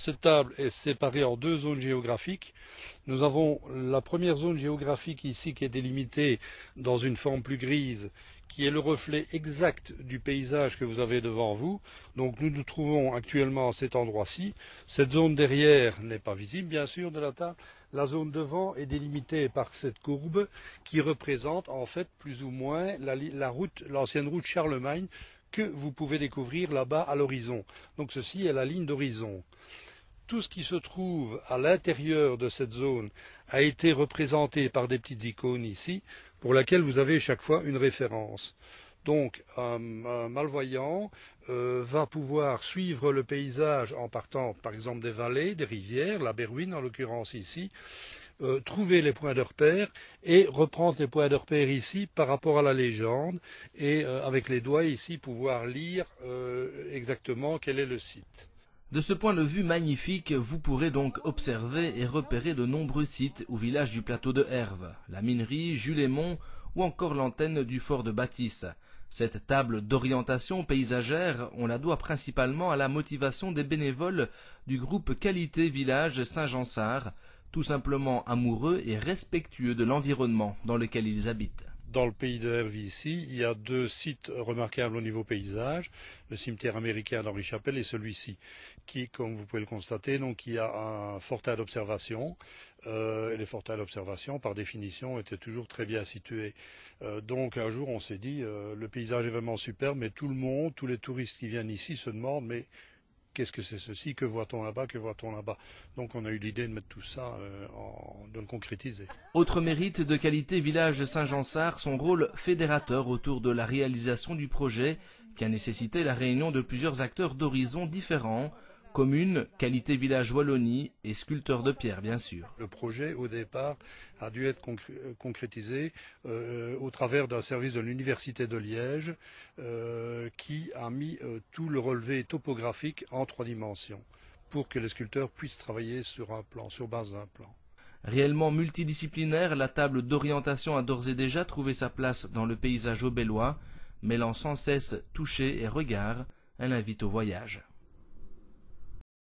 Cette table est séparée en deux zones géographiques. Nous avons la première zone géographique ici qui est délimitée dans une forme plus grise, qui est le reflet exact du paysage que vous avez devant vous. Donc nous nous trouvons actuellement à cet endroit-ci. Cette zone derrière n'est pas visible, bien sûr, de la table. La zone devant est délimitée par cette courbe qui représente en fait plus ou moins l'ancienne route Charlemagne que vous pouvez découvrir là-bas à l'horizon. Donc ceci est la ligne d'horizon. Tout ce qui se trouve à l'intérieur de cette zone a été représenté par des petites icônes ici, pour lesquelles vous avez chaque fois une référence. Donc un malvoyant va pouvoir suivre le paysage en partant par exemple des vallées, des rivières, la Berwyn en l'occurrence ici, trouver les points de repère et reprendre les points de repère ici par rapport à la légende et avec les doigts ici pouvoir lire exactement quel est le site. De ce point de vue magnifique, vous pourrez donc observer et repérer de nombreux sites ou villages du plateau de Herve, la minerie, Jules-et-Mont ou encore l'antenne du fort de Bâtisse. Cette table d'orientation paysagère, on la doit principalement à la motivation des bénévoles du groupe Qualité Village Saint-Jansart, tout simplement amoureux et respectueux de l'environnement dans lequel ils habitent. Dans le pays de Herve ici, il y a deux sites remarquables au niveau paysage, le cimetière américain d'Henri-Chapelle et celui-ci, qui, comme vous pouvez le constater, donc il y a un fortin d'observation, et les fortins d'observation, par définition, étaient toujours très bien situés. Donc un jour, on s'est dit, le paysage est vraiment superbe, mais tout le monde, tous les touristes qui viennent ici se demandent, mais qu'est-ce que c'est ceci? Que voit-on là-bas? Que voit-on là-bas? Donc on a eu l'idée de mettre tout ça, de le concrétiser. Autre mérite de Qualité Village Saint-Jansart, son rôle fédérateur autour de la réalisation du projet qui a nécessité la réunion de plusieurs acteurs d'horizons différents, communes, Qualité Village Wallonie et sculpteurs de pierre bien sûr. Le projet au départ a dû être concrétisé au travers d'un service de l'Université de Liège qui a mis tout le relevé topographique en 3 dimensions pour que les sculpteurs puissent travailler sur un plan, sur base d'un plan. Réellement multidisciplinaire, la table d'orientation a d'ores et déjà trouvé sa place dans le paysage aubellois, mêlant sans cesse toucher et regard, elle invite au voyage.